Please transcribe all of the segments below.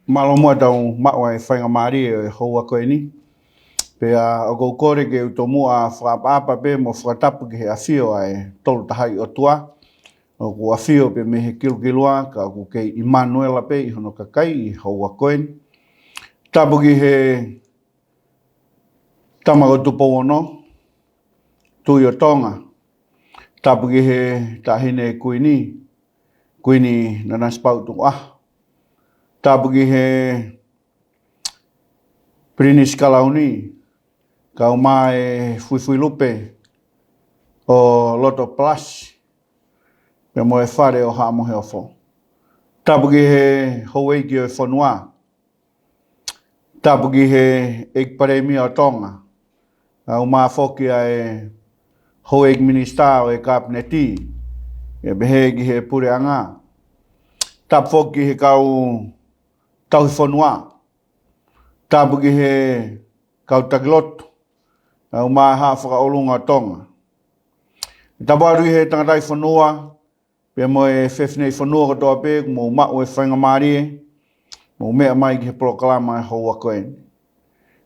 Malomoa tau maua e whainga maari e houa koe ni. Pea o kou kore ke utomua whakapapa pe mo whakatapu ke he AFIO'I tolu tahai Otua. O ku AFIO pe me he kilukilua ka ku kei Emmanuela pe i hono KAKAI i houa koe ni. Tapu ki he tamagotupo ono, tui o Tonga. Tapu ki he tahine kuini na naspautu Tapu ki he Prinis Kalauni, ka uma e fui lupe o LOTO Plus, pe mo e whare o haa mohe o fo. Tapu ki he houei ki o e whanua. Tapu ki he ekparemi o Tonga. Ka uma foki a e houei minista o e kapneti, e behe ki he pure anga. Tapu foki he kau tau whanua. Tapu ki he kau tagilotu. Uma haa whakaolunga o Tonga. Tapu aru he tangatai whanua. Pea mo e whewhinei whanua katoa pe. Mo mao e whainga maari. Mo mea mai ki he proklama e houa koe.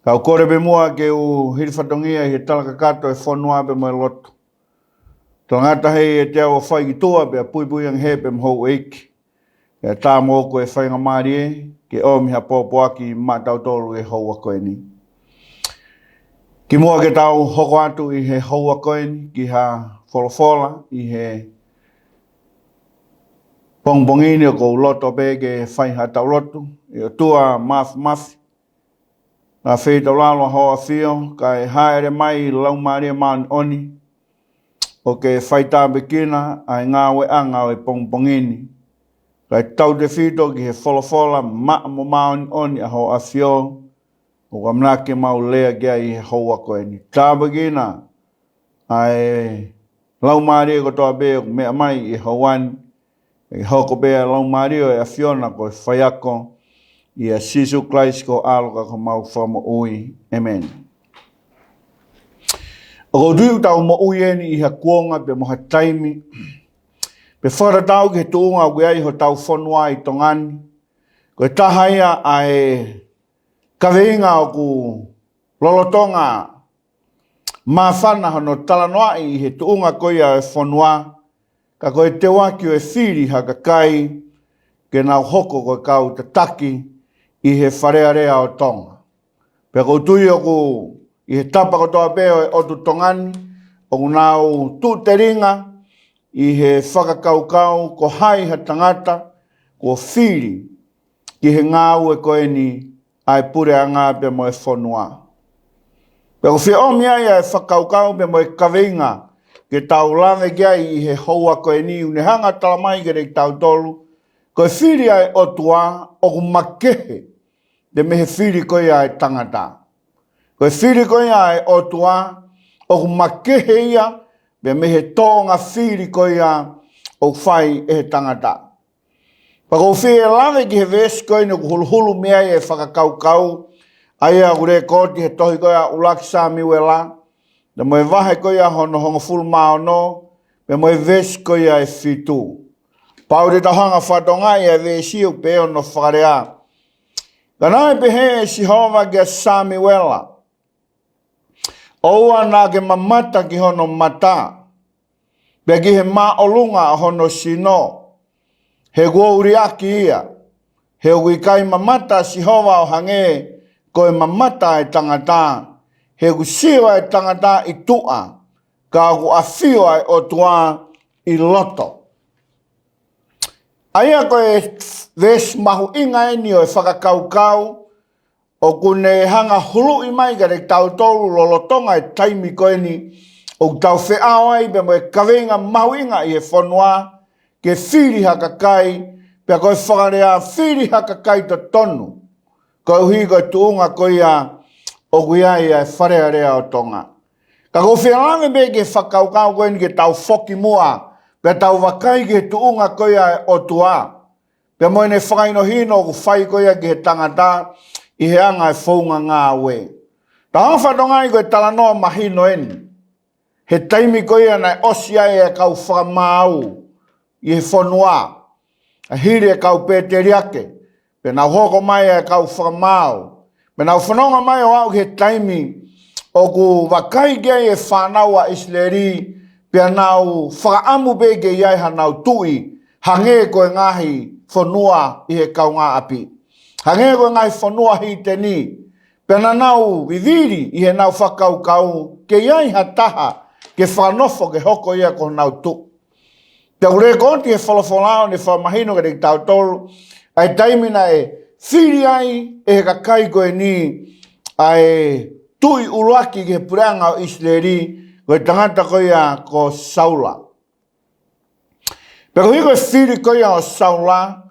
Kau kore pe mua ke u hiriwhatongia he talakakato e whanua pe mo e lotu. Tangata hei e te au whai ki tua pea pui ang he pe mhou eiki. Pea tā mō ko e whainga maari e. Ke o miha pōpoaki matau tolu e houa koe ni. Ki mua ke tau hoko atu i he houa koe ni, ki ha wholofola, i he pongpongini o kou loto pe ke whaiha tau lotu, i Otua mafi. Ka whei tau lalo hoa whio, ka e haere mai lau maria maani oni, o ke whaita bekina ai ngā we anga o e pongpongini. Ka e tau te whito ki he wholofola mo maani oni a hoa whio, o ka mnake mau lea kia i he houa koe ni. Tāpagina, ai lau maari ko toa pe o mea mai i hauani, i hoko pe lau maari o e awhiona ko e whaiako i a Sisu Christ ko aloka ko mau FAKAMO'UI. Amen. O ko tui tau mo'ui eni i ha kuonga pe moha taimi, pe wharatau ki he tuunga o ai ho tau whanua i tongani, ko e tahaia ai kaweinga o ku lolotonga mawhana hono talanoai i he tuunga koia e whanua, ka koe te waki o e Fili ha KAKAI, ke nau hoko koe kau te taki i he Falealea o Tonga. Pea kou tui o ku i he tapa kotoa peo e otu tongani, o ku nau tu te ringa i he whakakaukau ko hai ha tangata ko Fili ki he ngāu e koe ni ai pure anga pe mo e whanua. Pe ko whia o mea ia e whakaukau pe mo e kaweinga ke tau langa kia i he houa koe ni une hanga talamai ke rei tau tolu. Ko e Fili ai Otua o ku Makehe de me he Fili koe ai Tangata. Ko e Fili koe ai Otua o ku Makehe ia pe me he tonga Fili koe ai o whai e he Tangata. Pako whia langa ki he VEESI koe ni ku hulu mea e whakakaukau. Aia kure koti he tohi koe a ulaki SAMIUELA. Na mo e wahe koe a hongo fulu maono. Me mo e VEESI koe a e whitu. Pau te tahanga whatonga i a VEESI o peo no whakarea. Kana e PEHE e SIHOVA ki a SAMIUELA. Oua nā ke MAMATA ki hono mata. Pea ki he maolunga a hono SINO. He uriaki ia. He IKAI MAMATA SIHOVA o HANGE koe MAMATA e tangata. He siwa e tangata i tua. Ka AFIO'I Otua i LOTO. Aia koe VEESI mahu inga eni o e whakakaukau. O kune hanga hulu i mai ka re tau tolu lolotonga e taimi koe ni. O tau whiao ai pe mo e kaweinga mahu inga i e whanua. Ke Fili ha KAKAI, pia koe whakarea Fili ha KAKAI to tonu. Koe hui koe tuunga koe a o kuia i a Falealea o Tonga. Ka koe whialange me ke whakaukau koe ni ke tau foki mua, pia tau wakai ke tuunga koe a Otua. Pia moe ne whakaino hino o ku whai koe a ke he tangata i he anga e whaunga ngā we. Ta hawhatonga i koe talanoa mahino eni. He taimi koe a nai osi ai e kau whakamau. I he whanua, a hiri e kau pēteriake, Pe nau hoko mai e kau whakamau. Pe nau whanonga mai o au he taimi o ku wakai gei e whanau a Isleri pe nau whakaamu be ge iai ha nau tui hange koe ngahi whanua i he kau ngā api. Hange koe ngahi whanua hi te ni. Pe na nau viviri i he nau whakau kau ke iai ha taha ke whanofo ke hoko ia ko nau tu. Te ure konti he whalawhalao ni whamahino ke te tau tolu ai taimina e whiri ai e he kakai koe ni ai tui uruaki ke puranga o Isleri koe tangata koe ia ko Saula. Pero hiko e whiri koe ia o Saula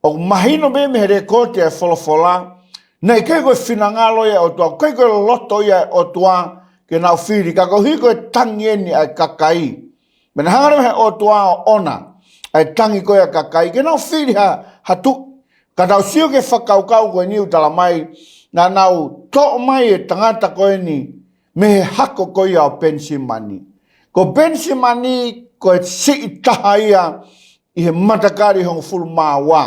o mahino me me he rekoti e whalawhala nei kei koe whinangalo ia o tua kei koe loto ia o tua ke nau whiri kako hiko e tangieni ai kakai. Mena hangare he o tua o ona ai tangi koe a kakai ke nau whiri ha tu. Ka tau sio ke whakaukau koe niu tala mai, na nau to mai e tangata koe ni, me he hako koe au pension money. Ko pension money koe si i taha ia i he matakari hong fulu maa wā.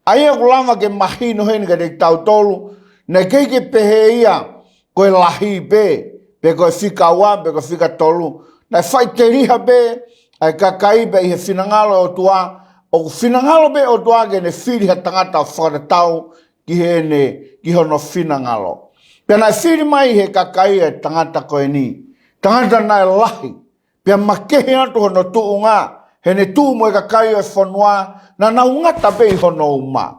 Aia kulama ke mahino heni ka te tau tolu, na kei ke pehe ia koe lahi pe koe whika wā, pe koe whika tolu. Na whai te riha pe, ai kakai pe i he whinangalo o tua, o whinangalo be o tuage ne whiri ha tangata whakaratau ki hono whinangalo. Pea nai whiri mai he kakai e tangata koe ni. Tangata nai lahi. Pea makehe atu hono tuunga. He ne tuu mo e kakai e whanua na nau ngata be hono uma.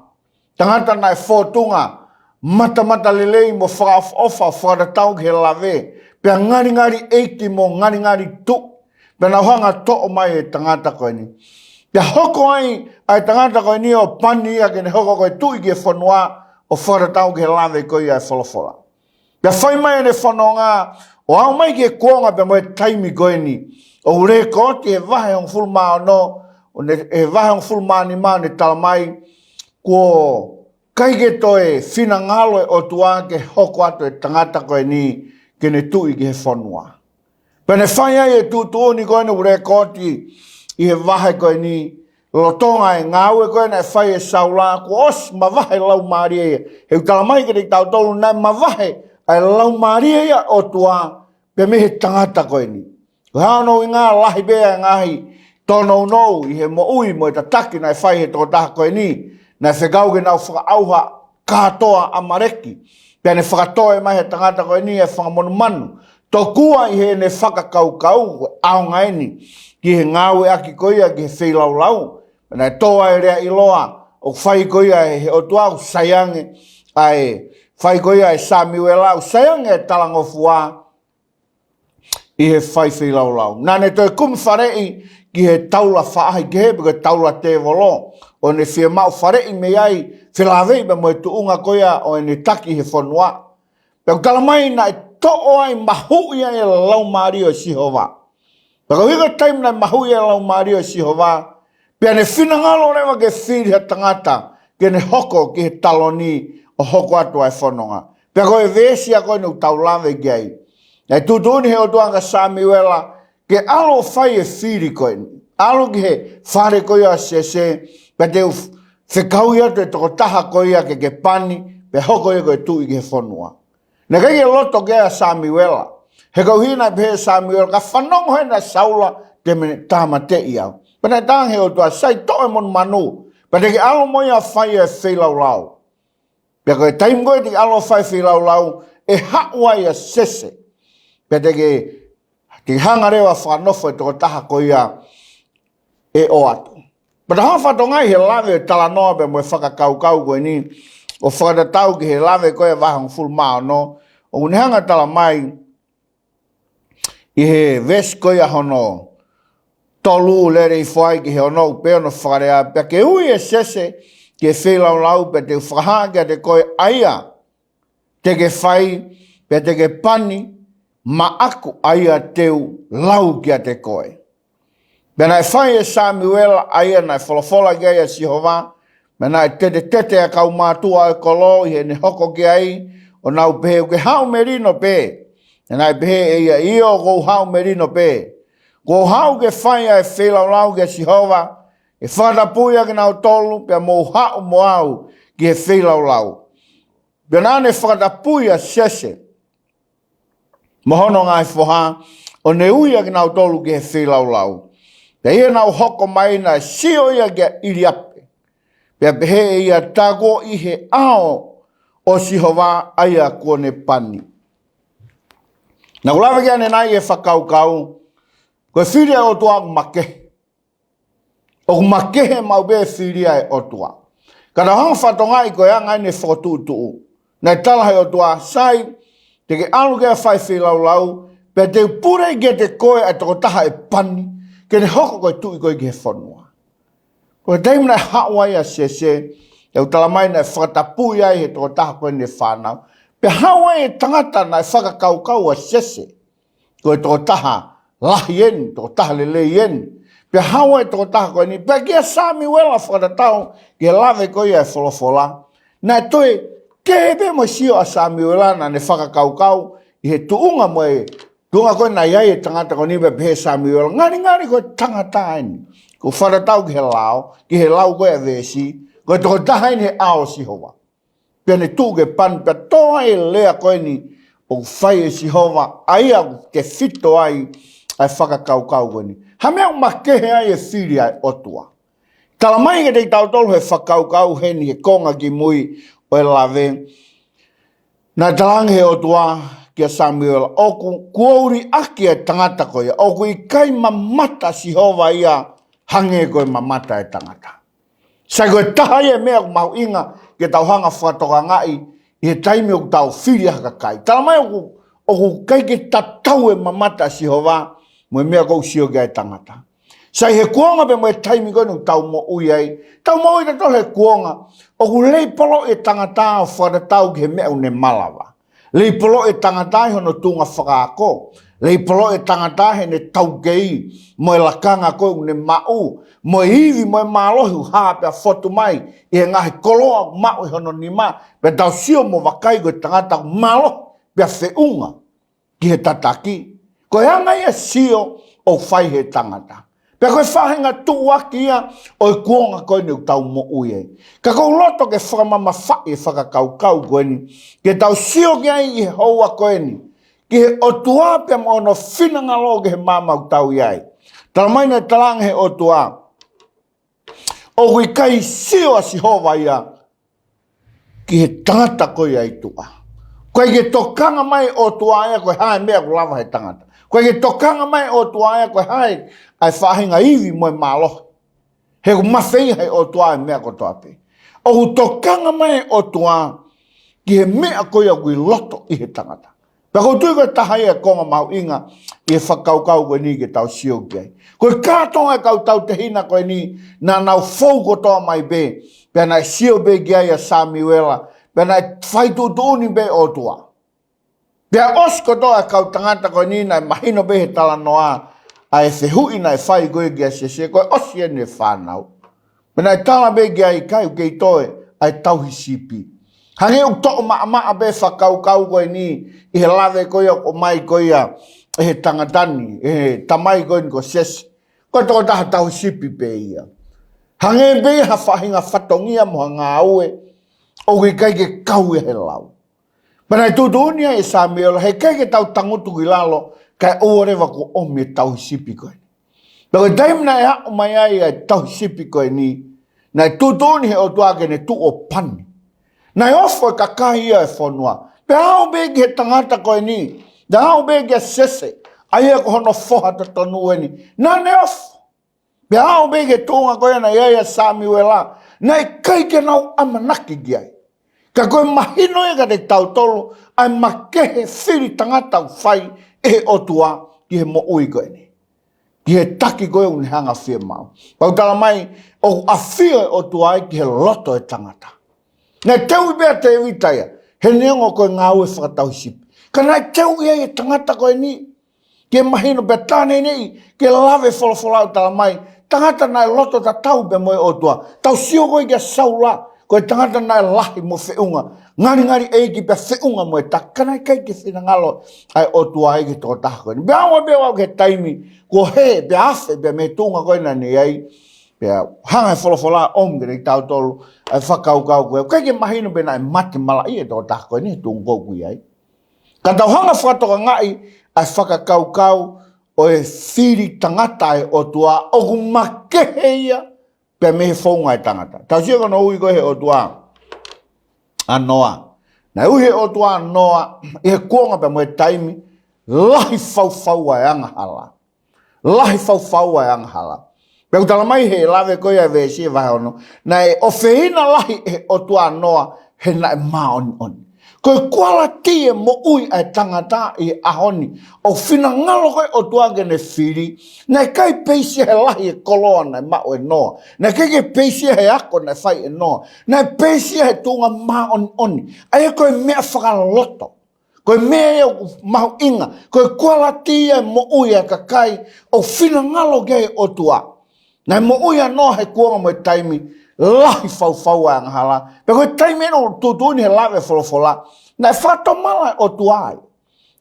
Tangata nai whotunga. Mata lelei mo whakaofa whakaratau ki he lave. Pea ngari eiti mo ngari tu. Pea nau hanga to'o mai e tangata koe ni. Ia hoko ai tangata koe ni o pani ia ke ne hoko koe tui ki e whanua o wharatau ki he lawe koe ia e whalawhala. Ia whai mai ne whanonga o au mai ki e kuonga pe mo e taimi koe ni. O ure koti e wahe hong fulma o no, e wahe hong fulma ni maa ne tala mai ko kaike toe whina ngalo e o tua ke hoko ato e tangata koe ni ke ne tui ki he whanua. Pene whai ai e tūtuo ni koe ne ure koti i he wahe koe ni lotonga e ngāue koe na e whai e saula ko os ma wahe lau maria ia. He utala mai ke te tau tolu nai ma wahe ai lau maria ia o tua pe me he tangata koe ni. Ko hano i ngā lahi bea ngahi tono nou i he mo'ui mo e tataki na e whai he tokotaha koe ni na e whekau ke nau whakaauha katoa amareki. Pea ne whakatoa e mai he tangata koe ni e whangamonu manu. Tokua i he ne whakakaukau au ngai ni. Ki he ngāwe aki koia ki he wheilau. Pena e toa e rea iloa o whai koia e he otua o sayange ai whai koia e SAMIUELA o sayange e talangofua i he whai wheilau. Nane toi kumi wharei ki he taula whaahi ki he piko taula te volo o ne whia mau wharei me ai whilawei me mo e tuunga koia o ne taki he whanua. Peko kalamai na e to'o ai mahu ia e lau maari o SIHOVA. Pako hiko taim na mahu ia lau maari o SIHOVA. Pea ne whinangalo rewa ke whiri ha tangata ke ne hoko ki he taloni o hoko atu ai whanonga. Peko e VEESI a koe nu taulawe ki ai. Nei tutuni he o tuanga SAMIUELA ke alo whai e whiri koe ni. Alo ki he whare koe a sese. Pe te whekau ia te toko taha koe a ke pani. Pe hoko ia koe tui ki he whanua. Ne kei loto ke a SAMIUELA. He kau hina pe SAMIUELA ka whanongo he na saula te mene tāma te iau. Pena tāng he o tua sai toe mon manu. Pena ke alo moi a whai e wheilau lau. Pena koe taim koe te alo whai wheilau lau e haua ia sese. Pena te hanga rewa whanofo e toko taha koe ia e o atu. Pena hanga whatongai he lawe e tala noa pe mo e whakakaukau koe ni. O whakatatau ki he lawe koe wahang full mao no. O unehanga tala mai i he ves koe a hono. Tolu lere i whai ki he ono peo no whakarea. Pea ke ui e sese ke whelau lau pe te whahanga te koe aia. Te ke whai pe te ke pani ma aku aia teu lau ki a te koe. Pena e whai e SAMIUELA aia na e wholofola ki aia SIHOVA. Mena e tete a kau mātua e kolo i he ne hoko ki ai. O nau pehe uke hau merino pe. Mena e pehe e ia io kou hau merino pe. Kou hau ke whai a e whelau lau ke SIHOVA. E whatapuia ke nau tolu pia mou hau mo au. ki he whilau. Pena ne whakatapui a sese. Mohono ngai whoha, o ne uia ki nau tolu ki he whilau. Pea ia nau hoko mai na sio ia ki a iriape. Pea pehe ia tago i he ao o SIHOVA aia kone pani. Na ulawa ki ane nai e whakaukau, koe whiria o tua Makehe. O Makehe mau be whiria e Otua. Kana hanga whatonga i koe anga ine whakatuutuu. Nei talahai o tua sai, te ke alu kia whai whilau, pe te pure i te koe a toko taha e pani, ke ne hoko koe tui koe ki he whanua. Koe teimna e hawai a sese, e utalamai na e whakatapui ai he toko taha koe ne whanau, pe hawai e tangata na e whakakaukau a sese, koe toko taha lahi eni, toko taha lelei eni, pe hawai toko taha koe ni, pe kia SAMIUELA whakatatau, ke lave koe e wholofola, na e toi, ke ebe mo sio a SAMIUELA na ne whakakaukau, i he tuunga mo e, tuunga koe na iai e tangata koe ni pe pehe SAMIUELA, ngari koe tangata eni, ko wharatau ki he lau koe a VEESI, koe toko taha eni he ao SIHOVA. Pea ne tuu ke pan, pea toa e lea koe ni, o whai e SIHOVA, aia ke fito ai, ai whakakaukau koe ni. Ha mea Makehe ai e Fili ai Otua. Tala mai ke te tautolu he whakaukau he ni he konga ki mui o e lave. Nā talangi he Otua ki a SAMIUELA. Oku kuauri aki e tangata koe. Oku IKAI MAMATA SIHOVA ia hange koe MAMATA e tangata. Sai koe taha ia mea ku mahu inga ke tau hanga whatoka ngai i he taimi o tau Fili HAKAKAI. Tala mai oku kai ke tatau e MAMATA SIHOVA mo mea kou sio kia e tangata. Sai he kuonga pe mo e taimi koe nuk tau mo ui ai. Tau mo ui tato he kuonga. Oku leipolo e tangata o wharatau ki he mea une malawa. Leipolo e tangata i hono tunga whakaako. Leipolo e tangata he ne tau kei. Mo e lakanga koe une mau. Mo e hivi mo e malohi haa pia fotu mai. I he ngahi koloa mau i hono ni ma. Pe tau sio mo wakai koe tangata malo pia whiunga ki he tataki. Ko anga ia sio o whai he tangata. Pea koe whahenga tuaki ia o i kuonga koe ni tau mo ui e. Ka kou loto ke whakamama whai e whakakaukau koe ni. Ke tau sio ki ai i he houa koe ni. Ki he Otua pia mo ono whinanga lo ke he mamau tau iai. Tala mai nei talang he Otua. O kui kai sio a SIHOVA ia. Ki he tangata koe ai tua. Koe ke tokanga mai Otua ia koe hae mea ku lava he tangata. Koe ke tokanga mai Otua ia koe hae ai whahinga iwi mo e malohi. He ku mawhei hei Otua e mea kotoa pe. O ku tokanga mai Otua ki he mea koe a kui loto i he tangata. Pea kou tui koe taha ia konga mau inga i he whakaukau koe ni ke tau sio ki ai. Koe kātonga e kau tau te hina koe ni na nau fau kotoa mai be. Pea nai sio be ki ai a SAMIUELA. Pea nai whaitutuuni be Otua. Pea os kotoa e kau tangata koe ni nai mahino be he tala noa. A e whehui na e whai koe ki a sese koe osi ene whanau. Pena e tala be ki a IKAI u kei toe ai tauhi sipi. Hange u toko maa be whakaukau koe ni i he lawe koe o mai koe a e he tangatani, e he tamai koe ni ko sese. Koe toko taha tauhi sipi pe ia. Hange be ha whahinga whatongia moha ngā ue o IKAI ke kau e he lau. Pena e tutuunia e SAMIUELA he kei ke tau tangutu ki lalo kai orewa ko omi e tau sipi koe. Pea taimna e hao mai ai e tau sipi koe ni, na e tutuni he Otua ke ne tu o pani. Na e ofo e kakai ia e whanua. Pea hao begi he tangata koe ni, na hao begi e sese, ai e ko hono foha ta tonu e ni. Na ne ofo. Pea hao begi e tuunga koe na ia SAMIUELA, na e kai ke nau amanaki ki ai. Ka koe mahino e ka te tau tolu, ai Makehe Fili tangata u whai, e Otua ki he mo ui koe ni. Ki he taki koe un hanga whia mau. Pau tala mai, o AFIO'I Otua ai ki he loto e tangata. Nei teu i bea te evitaia, he neongo koe ngā ue whakatau sipi. Ka nei teu i e tangata koe ni, ki he mahino bea tāne nei, ki he lawe wholofolau tala mai, tangata nai loto ta tau bea moe Otua. Tau sio koe ki a saula, koe tangata nai lahi mo whiunga. Ngari eiki pe whiunga mo e takanai kai ke whinangalo ai Otua ai ki tō taha koe. Bea awa bea wau ke taimi, ko he, bea afe, bea me tūnga koe na ni ai, Pea hanga wholofola om ke tau tolu ai whakaukau koe. Kai ke mahino pena e mate malai e tō tako ni tūngo kui ai. Ka tau hanga whatoka ngai ai whakakaukau o e Fili tangata e Otua o ku Makehe ia pea mehe whaunga e tangata. Tau sia kono ui koe he Otua anoa. Na ui he Otua anoa i he kuonga pea mo e taimi lahi whau ai angahala. Lahi whau ai angahala. Pea utala mai he lawe koe a VEESI e vahe ono. Na e o whihina lahi e Otua anoa he na e maoni oni. Koe kuala tie mo ui ai tangata i ahoni. O whina ngalo koe Otua gene Fili. Na e kai peisi he lahi e koloa na e mao e noa. Na ke peisi he ako na e whai e noa. Na e peisi he tunga maoni oni. Ai e koe mea whakaloto. Koe mea mahu inga. Koe kuala tie mo ui ai kakai. O whina ngalo ge Otua. Na mo uia no he kuonga mo e taimi lahi whau ai angahala. Pe koe taimi no tutuni he lawe wholofola. Na e whatomala o tuai.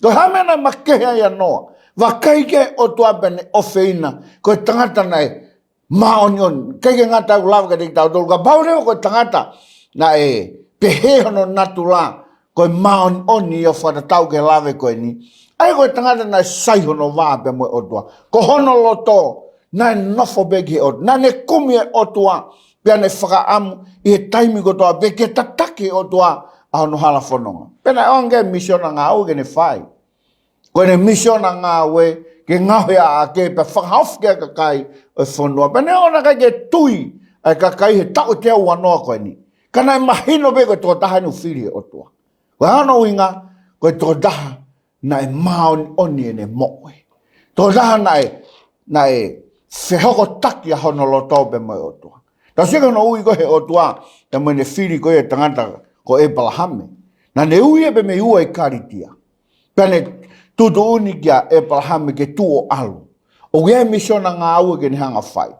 Koe hamena Makehe ai anoa. Wakai ke o tua pene ofeina. Koe tangata nei maoni on. Kei ke ngata u lawa ka te tau tolu. Ka paureo koe tangata na e PEHE hono natula. Koe maoni on ni o whatatau ke lawe koe ni. Ai koe tangata na sai hono waa pe mo o tua. Ko hono loto. Na nofo begi o na ne KUMI e Otua pia ne whakaamu i he taimi kotoa pe ke tataki Otua a hono hala whanonga. Pena onge misiona ngā au ke ne whai. Koe ne misiona ngā we ke ngāwe a ke pe whakahof ke kakai o whanua. Pena ona kai ke tui ai kakai he tau te au anoa koe ni. Kana e mahino be koe tō taha nu Fili e Otua. Koe hano inga koe tō taha na e maoni oni e ne moe. Tō taha na e whehoko taki a hono loto pe mo e Otua. Tau sika no ui ko he Otua, e mo ne Fili ko e tangata ko e palahame. Na ne ui e pe me ua i karitia. Pene tutu uni kia e palahame ke tu o alu. O kia misiona ngā ua ke ni hanga whai.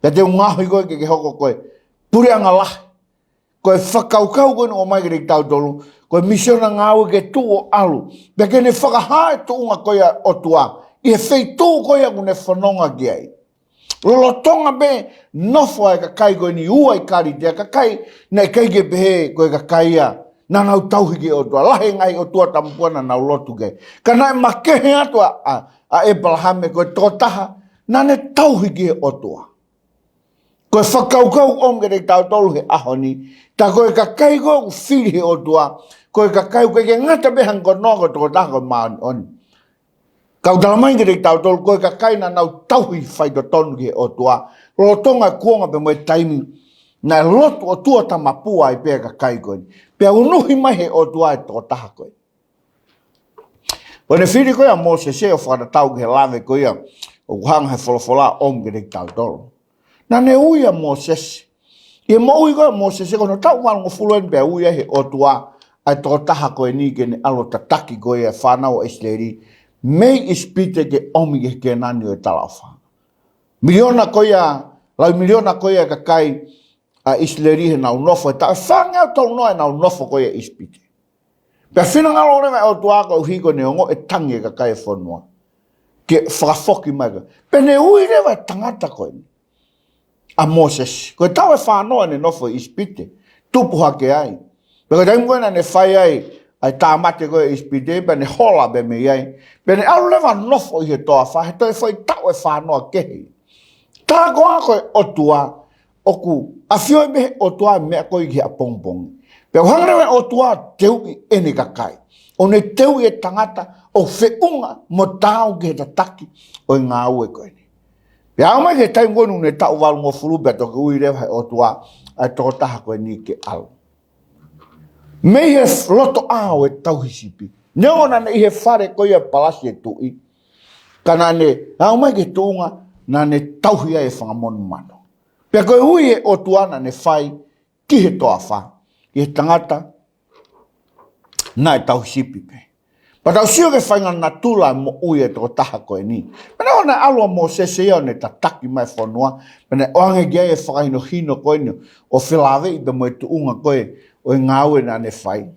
Pe te ungahui koe ke hoko koe, puri anga lahi. Koe whakaukau koe no mai ke te tau tolu, koe misiona ngā ua ke tu o alu. Pe ke ne whakahae tu unga koe a Otua, i he whei tū koe a kune whanonga ki ai. Lolo Tonga be nofo ai kakai koe ni ua i karitia kakai nei kai ke pehe koe kakai a na nau tauhi ki Otua lahe ngai Otua tampuana nau lotu ke ka nai Makehe atua a e palahame koe tōtaha na ne tauhi ki Otua koe whakaukau om ke te tau tolu he ahoni ta koe kakai koe Fili he Otua koe kakai koe ke ngata behang ko noa koe tōtaha koe maoni oni. Kau dalamai ke te tau tolu koe kakai na nau tauhi whai to tonu ki Otua. Lolo Tonga kuonga pe moe taimi na lotu Otua tamapua i pēr kakai koe. Pea unuhi mai he Otua e tō taha koe. Wane Fili koe a Mose se o whakatau ke he lawe koe a o kuhanga he wholofola om ke te tau tolu. Na ne ui a Moses. I mo ui koe a Moses se kono tau malungo fuluen pea ui he Otua ai tō taha koe ni ke ne alo tataki koe a whanau o Isleri. Mei ispite ke omi ke nani o talawha. Miliona koia, lau miliona koia kakai a Isleri he nau nofo e ta whanga o tau noa e nau nofo koia ispite. Pea whina ngalo ore mai o tuaka o hiko ne ongo e tangi e kakai e whanua. Ke whakafoki mai koe. Pe ne ui rewa tangata koe ni. A Moses. Koe tau e whanoa ne nofo ispite. Tupuha ke ai. Pe koe taimu koe na ne whai ai. Ai tā mate koe ispite, pe ne hola be me iai. Pe ne au lewa nofo i he toa wha, he toi whai tau e whanoa kehi. Tā koa koe Otua, oku, AFIO'I me he Otua mea koe ki a pongpong. Pe uhangarewe Otua teu i ene kakai. O ne teu i e tangata, o whiunga mo tāu ki he tataki, o i ngā ue koe ni. Pe au mai ke taim koe ne tau walu mo furu, pe toke ui rewa he Otua, ai toko taha koe ni ke alu. Mei he loto ao e tauhisipi. Neona ne i he whare koia palasi e tui. Kana ne, au mai ke tūnga, na ne tauhia e whangamonu mano. Pea koe ui e Otuana ne whai ki he toa wha. I he tangata, na e tauhisipi pe. Pa tau sio ke whainga na tula mo ui e toko taha koe ni. Pena o ne alua mo sesea o ne tataki mai whanua. Pena oange gia e whakahino hino koe ni. O whilawe i pe mo e tuunga koe. O ngāwe na ne whai.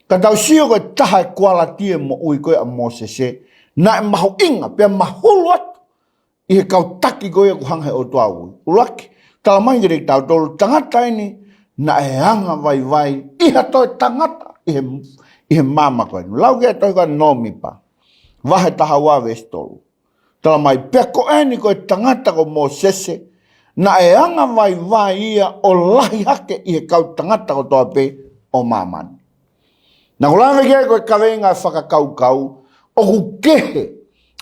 Ka tau sio koe taha e kuala tie mo ui koe a Mosese, na e mahu inga, pia mahulu atu, I he kau taki koe ku hanga o tua ui. Ulaki, tala mai gere tau tolu tangata ini, na e anga vai vai, iha toi tangata, i he mama koe. Lau kia toi koe nomi pa. Vahe taha wawe stolu. Tala mai peko eni koe tangata ko mo sese, na e anga vai vai ia o lahi hake i he kau tangata ko toa pe o mamani. Na kulame kia koe kawenga whakakau kau, o ku kehe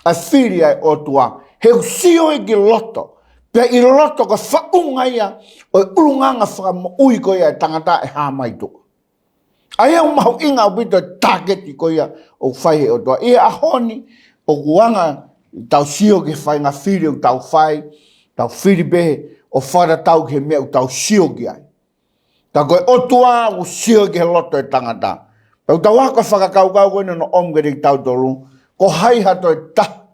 a Fili ai Otua, he usio e ki loto, pe i loto ka whaunga ia, o ulunganga whakamo'ui koe ai tangata e hāmaitu. Ai au mahu inga o bito targeti koe ia o whaihe Otua. Ia ahoni o kuanga tau sio ke whai ngā Fili o tau whai, tau Fili pehe, o whara tau ke mea o tau sio ki ai. Ta koe Otua o sio ke loto e tangata. Pau tau waka whakakau kau koe no omgeri tau tolu, ko hai hato e ta.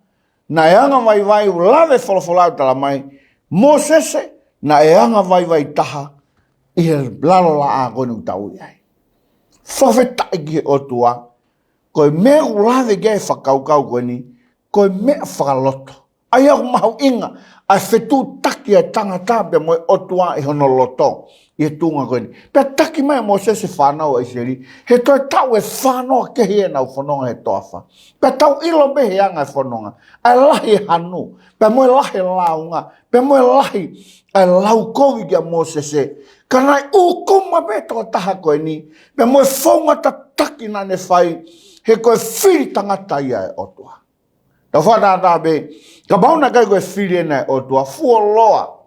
Na e anga vai vai u lave wholofolau tala mai, mō sese, na e anga vai vai taha, i he lalo la a koe nu tau iai. Whawhetai ki he Otua, koe mea u lave ge whakau kau koe ni, koe mea whakaloto. Ai au mahu inga, ai whetu taki ai tangata pe moe Otua i hono loto, i he tunga koe ni. Pea taki mai mō sese whanau ai seri, he toi tau e whanau ke he nau whanonga he toafa. Pea tau ilo be he anga e whanonga, ai lahi hanu, pea moe lahi launga, pea moe lahi ai lau kovi kia mō sese, kanai ukuma be toko taha koe ni, pea moe whaunga ta taki na ne whai, he koe Fili tangata ia e Otua. Ta whanata be, ka mauna kai koe Fili e nei Otua, fuoloa,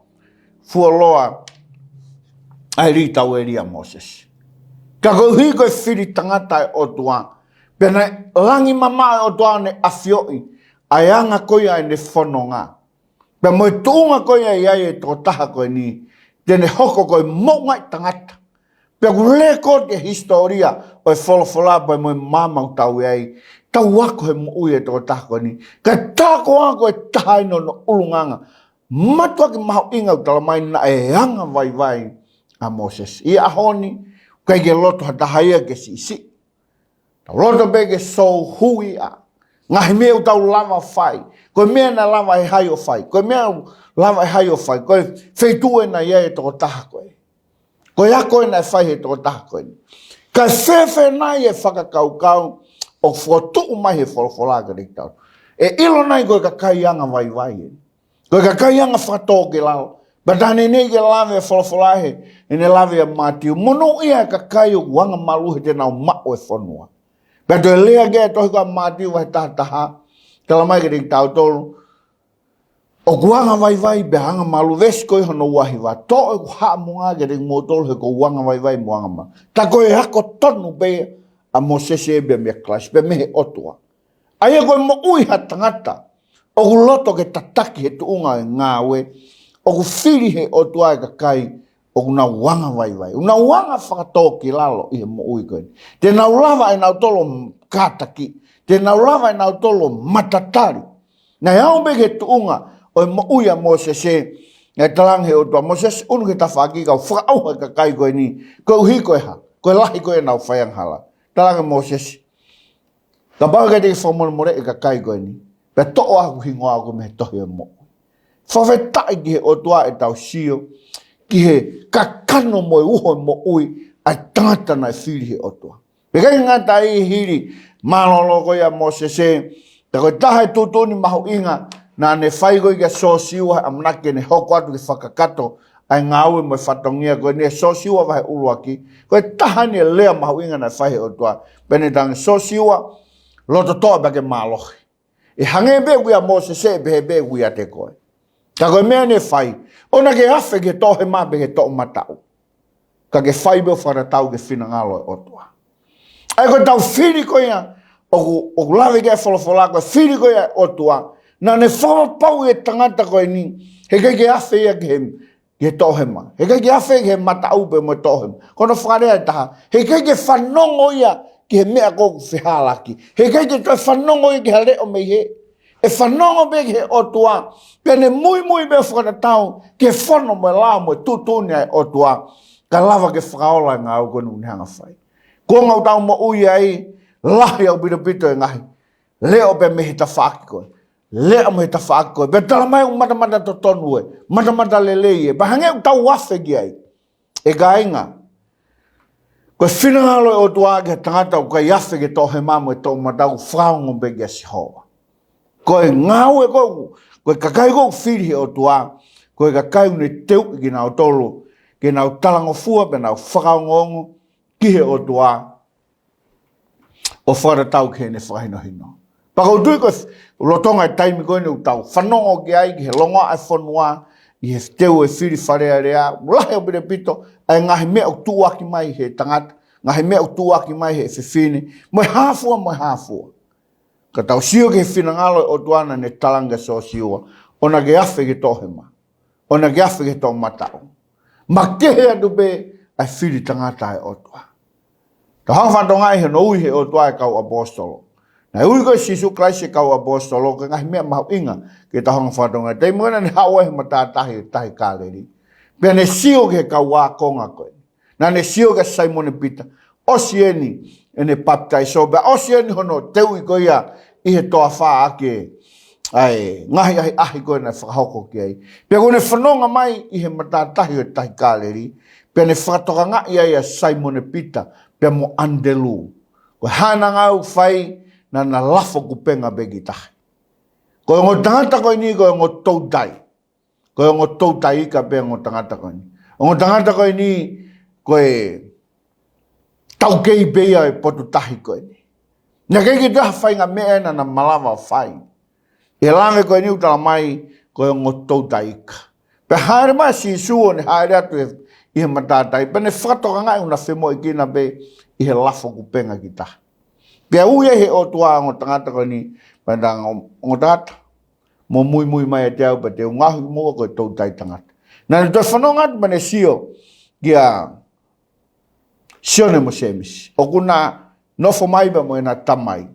ai ritau e ria Moses. Ka koe hui koe Fili tangata e Otua, pena langi mama e Otua ne AFIO'I, ai anga koe ai ne whanonga. Pea moe tuunga koe ai ai e toko taha koe ni, tene hoko koe moungai tangata. Pea ku leko te historia o e wholofola pa moe mamau tau ai, tau wako he mo'ui e toko taha koe ni. Ka tako ako e taha ino no ulunganga. Matua ki mahu inga utala mai na e anga vai vai a Moses. I ahoni, kai ke loto hatahaia ke si. Tau loto pe ke so hui a. Ngahi mea utau lava whai. Koe mea na lava e hai o whai. Koe mea lava e hai o whai. Koe wheitu e na ia e toko taha koe. Koe ako e na e whai e toko taha koe. Kai whewhe nai e whakakau kau. O whotu mai he wholofola ka rikitau. E ilo nai koe kakai anga vai vai e. Koe kakai anga whakatō ke lau. Batane nei ke lawe e wholofola he. E ne lawe a mātiu. Mono ia kakai o wanga malu he te nau mao e whanua. Bato e lea gea tohi koa mātiu wahe taha. Tala mai ka rikitau tolu. O kuanga vai vai be hanga malu vesi koe hono wahi wa. Tō e ku haa munga ke ring mō tolu he ko wanga vai vai muanga ma. Ta koe hako tonu bea. A Moses e be mea klasi, be mehe Otua. Aia koe mo ui ha tangata, o ku loto ke tataki he tuunga e ngāwe, o ku Fili he Otua e kakai, o ku nau wanga vai vai. O nau wanga whakatō ki lalo i he mo ui koe. Te nau lava e nau tolo kātaki, te nau lava e nau tolo matatari. Nei au be ke tuunga, o e mo ui a Moses e, e talang he Otua. Moses unu ke tawhaki kau whakauha kakai koe ni, koe uhi koe ha, koe lahi koe nau whaiang hala. Talanga Moses. Ka bau kai te whamona more e ka kai koe ni. Pea to'o aku hingoa aku me he tohi e mo. Whawhetai ki he Otua e tau sio. Ki he kakano mo e uho e mo ui. Ai tangata na e Fili he Otua. Pe kai ngata i hiri. Malolo koe a Moses e. Ta koe taha e tutuni mahu inga. Na ne whai koe kia so siwa amnake ne hoko atu ki whakakato. Ai ngāue mo e whatongia koe ne so siwa wahe uluaki. Koe taha ni e lea mahu inga na whai he Otua. Pene tangi so siwa. Loto toa bake mālohi. E hange be wia Moses e behe be wia te koe. Ka koe mea ne whai. Ona ke awhi ke tohe mā behe to'o matau. Ka ke whai beo wharatau ke whina ngalo e Otua. Ai koe tau Fili koe ia. O lawe ke wholofola koe Fili koe ia Otua. Na ne whawapau e tangata koe ni. He kai ke awhi ia ke he tohe ma. He kai ke awhi ke he matau pe mo tohe ma. Kono whakarea taha. He kai ke whanongo ia. Ki he mea kōku whihalaki. He kai ke toi whanongo i ki ha leo mei he. E whanongo be ki he Otua. Pene mui be whakatau. Ki he whono mo e lao mo e tutuni ai Otua. Ka lava ke whakaola ngā au konu ni hanga whai. Ko ngau tau mo ui ai. Lahi au pito e ngahi. Leo pe mehi ta whaki koe. lea mo he tawhaako, be tala mai matamata to tonu e, matamata lelei e, bahange u tau wafe ki ai, e ka inga, koe whinangalo e Otua ke tangata o kai afe ke tohe mamo e tau matau whaongo begi a SIHOVA. Koe ngau e koe kakai kou Fili he Otua, koe kakai une teu ki nao tolo, ke nao talango fua pe nao whakaongongo ki he Otua, o whara tau ke ne whahino hino. Pakau tui koe lotonga e taimi koe ne utau whanongo ki ai ki he longa e whanua, i he teu e Fili Falealea, lahe o bire pito, ai ngahi mea o tuaki mai he tangata, ngahi mea o tuaki mai he whiwhine, moe hāfua. Ka tau sio ke whinangalo e Otuana ne talanga so siua, ona ke awhi ke tohema, ona ke awhi ke tō matao. Makehe atu be, ai Fili tangata e Otua. Ta hawhantonga e he no ui he Otua e kau apostolo. Na ui koe Sisu Christ e kau apostolo, ka ngahi mea mahu inga ke ta hawhantonga. Tei mwena ni hawa he matatahi tahi kāleri. Pea ne sio ke kau wākonga koe. Na ne sio ke Simon Peter. Osieni ene baptaiso. Pea osieni hono teu i koe ia i he toa whaa ake. Ai, ngahi ahi koe na whakahoko ki ai. Pea koe ne whanonga mai i he matatahi o tahi kāleri. Pea ne whakatoka ngā ia Simon Peter. Pea mo andelu. Koe hana ngau whai na lafo kupenga begi tahi. Koe ngō tangata koe ni koe ngō tautai. Koe ngō tautai ika pēr ngō tangata koe ni. Ngō tangata koe ni, koe tau kei beia e potu tahi koe ni. Nia kei ki taha whai ngā mea na malawa whai. E lange koe ni utala mai, koe ngō tautai ika. Pe haere mai si suo ni haere atu i he matatai. Pe ne whakatoka ngai una whemo i kina pe i he lafo kupenga ki taha. Pea uia he Otua ngō tangata koe ni, pēnta ngō tangata. Mo mui mai e te au pa te ngahi mua koe tautai tangata. Nā ni toi whanonga atu mane sio kia sione mo semisi. O kuna nofo mai pa mo e nā tamai.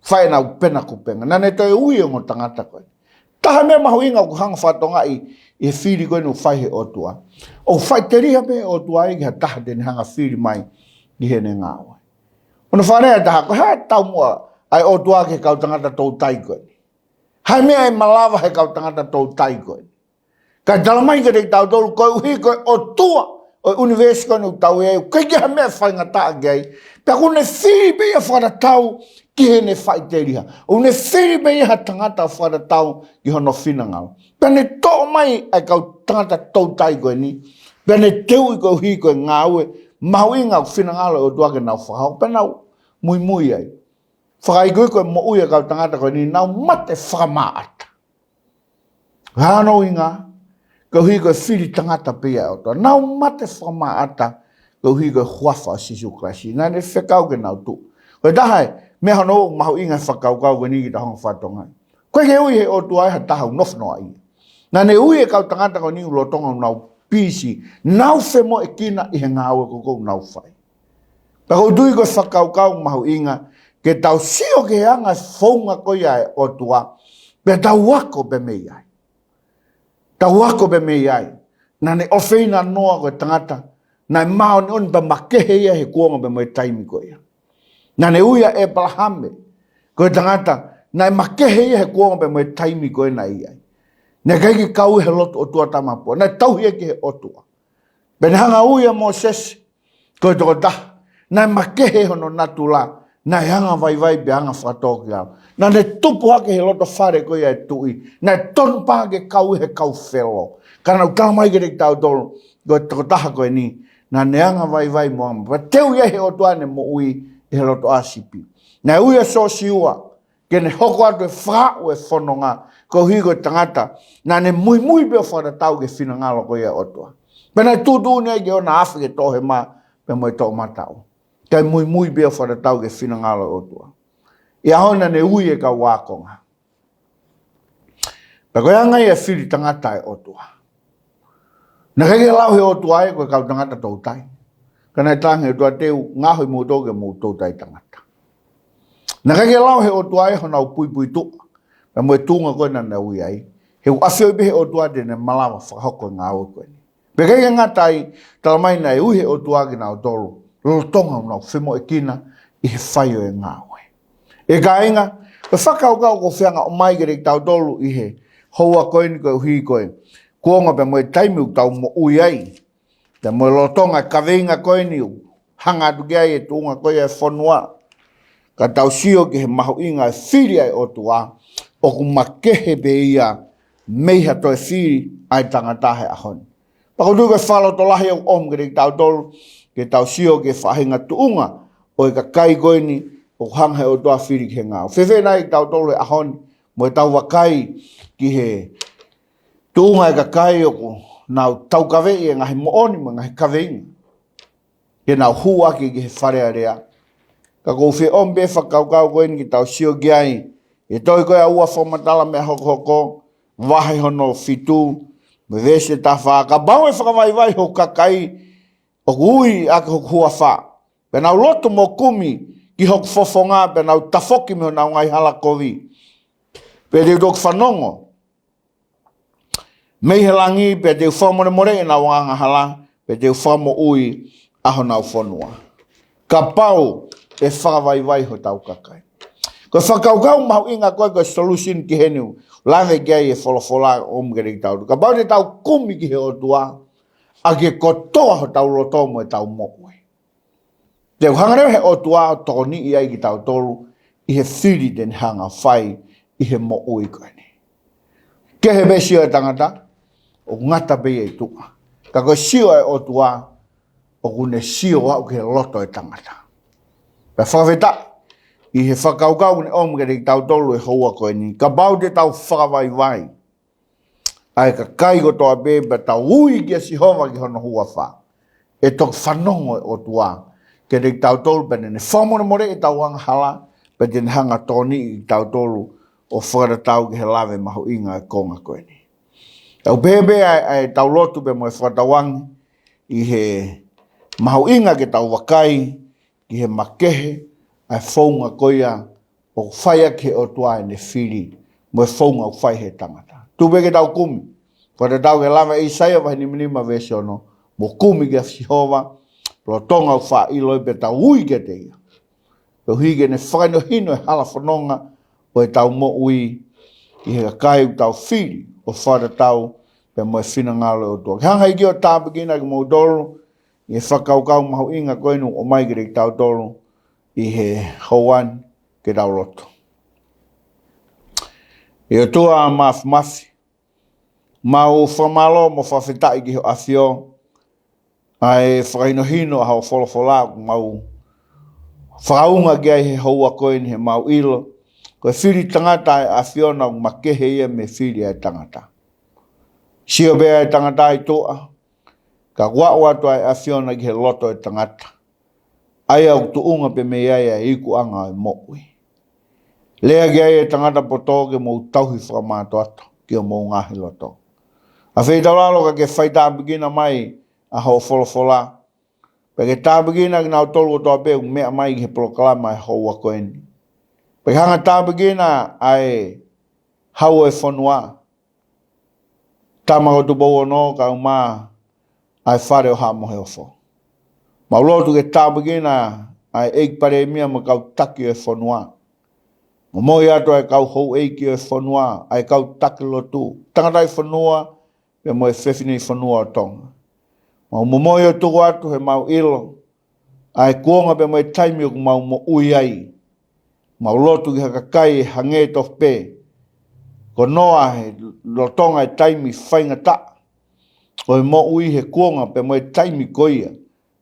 Whae nā upena kupenga. Nā ni toi ui ngō tangata koe. Taha mea mahu inga ku hanga whatonga i he Fili koe nu whai he Otua. O whai te riha me Otua i ki ha taha tene hanga Fili mai i he ne ngāwa. Ona whanea taha koe, hea tau mua ai Otua ke kau tangata tautai koe. Hai mea e malawa he kau tangata tautai koe. Ka talamai ka te tau tolu koe uhi koe Otua o universi koe nu tau e. Koe ki ha mea whainga taa gei. Pea kone Fili bea whara tau ki he ne whai te riha. O ne Fili bea ha tangata whara tau ki hono whinangau. Pea ne tō mai ai kau tangata tautai koe ni. Pea ne teu i koe uhi koe ngāue. Mahu inga o whinangalo o tuake nau whahau. Pea nau mui ai. Whakaigoi koe mo uia kau tangata koe ni nau mate whakamaata. Hāno inga, kau hui koe Fili tangata pia o toa. Nau mate whakamaata, kau hui koe HUAFA o Sisu Christ. Nā ne whekau ke nau tu. Koe tahai, mea hano mahu inga whakau kau koe ni ki ta honga whatonga. Koe ke ui he Otua ai ha tahau nofnoa ia. Nā ne ui e kau tangata koe ni ulotonga nau pisi. Nau whemo e kina i he ngāua koko nau whai. Pako tui koe whakau kau mahu inga, ke tau sio ke anga whaunga koe ai Otua, pe tau wako pe mei ai. Tau wako pe mei ai. Nā ne ofeina noa koe tangata, nā mao ni on pa Makehe ia he kuonga pe moe taimi koe ia. Nā ne uia e palahame, koe tangata, nā Makehe ia he kuonga pe moe taimi koe na iai. Nā keiki kau he loto Otua tamapua, nā tauhia ki he Otua. Pene hanga uia Moses, koe toko taha, nā Makehe hono natula, nā hanga vaivai pe hanga whakatoki au. Nā ne tupu hake he loto whare koe ai tui. Nā tonu pā ke kau he kau whelo. Kana u tamai ke te tau tolu, koe toko taha koe ni, nā ne hanga vaivai moama. Pa teu ia he Otua ne mo ui he loto asipi. Nā uia so siua, ke ne hoko atu e whau e whanonga, ko hui koe tangata, nā ne mui pe o wharatau ke whinangalo koe ai Otua. Pena tūtū nei ke o na awhi ke tohe mā, pe moe tō matau. Kai mui bea wharatau ke whinangalo Otua. Ia hona ne ui e ka wākonga. Pa koe anga ia Fili tangata e Otua. Na kake lau he Otua e koe kau tangata tautai. Kana e tangi e tua teu ngāhoi mō tōke mō tautai tangata. Na kake lau he Otua e hona u pui tuka. Pa moe tūnga koe na ne ui ai. He u AFIO'I he Otua te ne malawa whakahoko ngā oi koe ni. Pe kake ngatai talamai na e ui he Otua ki nao tolu. Lotonga unau whimo e kina i he whaio e ngāwe. E ka inga, Pe whakaukau ko whianga o mai ke tau tolu i he hoa koe ni koe hui koe. Kuonga pe moe taimiu tau mo ui ai. Te moe lotonga kaweinga koe ni hanga atu kia e tuunga koe e whanua. Ka tau sio ke he mahu inga e Fili ai Otua. O ku Makehe pe ia meiha toi Fili ai Tangata he ahoni. Pakutu ke whalo to lahi au om ke tau tolu ke tau sio ke whahinga tuunga o e ka kai koe ni o hanga he Otua Fili ke ngāo. Whewhe nai tau tolu he ahoni mo e tau wakai ki he tuunga e ka kai o ku nau tau kawei e ngahi mooni mo ngahi kaweinga. Ke nau huaki ki he Falealea. Ka kou whi ombe whakaukau koe ni ki tau sio ki ai. E toi koe a ua FAKAMATALA me HOKOHOKO. Wahi hono fitu. Me VEESI tawha. Ka bau e FAKAVAIVAI ho KAKAI. O kui ake HOKU HUAFA. Pe nau LOTO mo KUMI. Ki HOKU FOFONGA. Pe nau TAFOKI me nau ngai hala kovi. Pe te tok whanongo. Mei he langi pe te whamore more e nau anga hala. Pe te FAKAMO'UI aho nau whanua. KAPAU e whakavaivai ho tau kakai. Ko whakaukau mahu inga koe ko solution ki heniu. Lawe kia e wholofola omgeri tau. Ka bau te tau kumi ki he Otua. A ke kotoa ho tau loto mo e tau mo'ui. Te hangareo he Otua o toko ni i ai ki tau tolu. I he Fili den hanga whai i he mo'ui koe ni. Ke he be sio e tangata. O ngata be e tuka. Ka koe sio e Otua. O kune sio au ki he loto e tangata. Pe whakaweta. I he whakaukau ni omgeri tau tolu e hoa koe ni. Ka bau te tau whakavaivai. Ai ka kai ko toa beba tau ui ki a SIHOVA ki HONO HUAFA. E tok whanongo e Otua. Ke te tau tolu pe ne whamone more e tau hanga hala. Pe te hanga toni i tau tolu. O whakaratau ki he lawe mahu inga e konga koe ni. Tau bebe ai tau lotu pe mo e whakatawangi. I he mahu inga ke tau wakai. Ki he Makehe. Ai whaunga koia o whaia ke Otua e ne Fili. Mo e whaunga o whai he tangata. Tupe ke tau kumi. Kota tau ke lama i saia wahi ni minima vesi ono. Mo kumi ke SIHOVA. Pro tonga o wha iloi pe tau ui ke te ia. Pe hui ke ne whakaino hino e hala whanonga. O e tau mo ui. I he kai u tau Fili. O whara tau. Pe mo e whina ngalo Otua. Ke hanga i ki o tāpikina ki mo dolo. I he whakaukau mahu inga koinu o mai ke tau dolo. I he hauan ke tau loto. I Otua mafi. Mau whamalo mo whawhetai ki ho AFIO'I. Ai whakainohino a hao wholofola mau whakaunga ki ai he haua koe ni he mau ilo. Koe Fili tangata e AFIO'I na Makehe ia me Fili ai tangata. Sio bea ai tangata ai toa. Ka watu ai AFIO'I na ki he loto e tangata. Ai au tuunga pe me ai ai iku anga e mo'ui. Lea ki ai e tangata poto ke mou tauhi whakamato ato ki o mou ngahi loto. A whei taulalo ka ke whai tāpikina mai a hao wholofola. Pe ke tāpikina ki nau tolu o toa peu mea mai ki he proklama e haua koeni. Pe hanga tāpikina ai hau e whanua. Tamago tu bau no ka uma ai whare o ha mohe ofo. Ma lotu ke tāpikina ai eik pare mia ma kau taki e whanua. Ma moi ato ai kau hou eiki e whanua ai kau taki lotu. Tangatai whanua pe mo e whewhini whanua o Tonga. Ma moi o tuku atu he mau ilo. Ai kuonga pe mo e taimi o ku mau mo ui ai. Ma lotu ki hakakai e hange tof pe. Ko noa he lotonga e taimi whainga ta. O e mo ui he kuonga pe mo e taimi koia.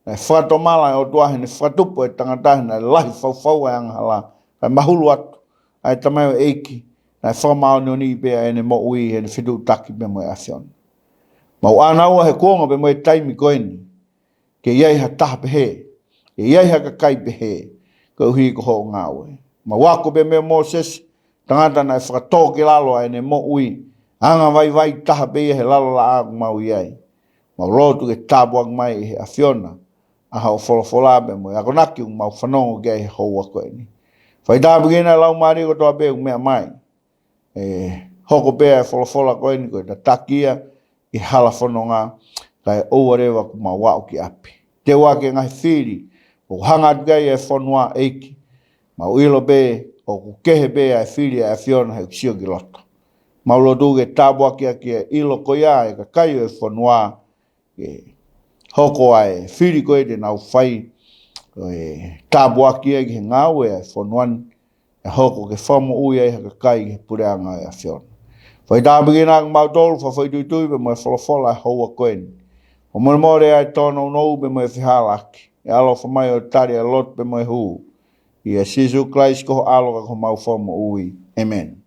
Ai whatomala e o tuahe ne whatupo e tangatahe na lahi whauwhau e angahala. Ai mahulu atu. Ai tamai o eiki. Ai whamao ni oni pia e ne mo ui he ne whitu taki pe mo e AFIO'I. Ma o anaua he kuonga pe mo e taimi koeni. Ke iai ha taha pehe. Ke iai ha kakai pehe. Ka uhi ko ho ngāwe. Ma wako pe me Moses. Tangata na e whakatō ke lalo ai ne mo ui. Anga vai taha pehe he lalo la aku mau iai. Ma rotu ke tāpuak mai he AFIO'I. A hao wholofola pe mo. Ako naki mau whanongo ke he houa koeni. Whai tāpikina lau maari ko toa peu mea mai. Hoko pea e wholofola koeni koe ta takia. I hala whanonga. Kai ouarewa ku ma wao ki api. Te wake ngai Fili. O hanga atukai e whanua eiki. Ma uilo pe o ku kehe be ai Fili ai Fiona he sio ki loto. Maulotu ke tabua kia kia ilo koia e KAKAI e whanua ke hoko ai Fili koe te nau whai e tabua kia ki he ngāwe ai whanuan e hoko ke whamo'ui ai KAKAI ke pureanga ai a Fiona. Whai tāpiki nā mautolu whawhai tuitui pe moe wholofola e haua koeni. O mone more ai tōna unou pe moe whihalaki. E alo whamai o tari a lot pe moe huu. I a Sisu Christ ko alo ka ko mau whamo'ui. Amen.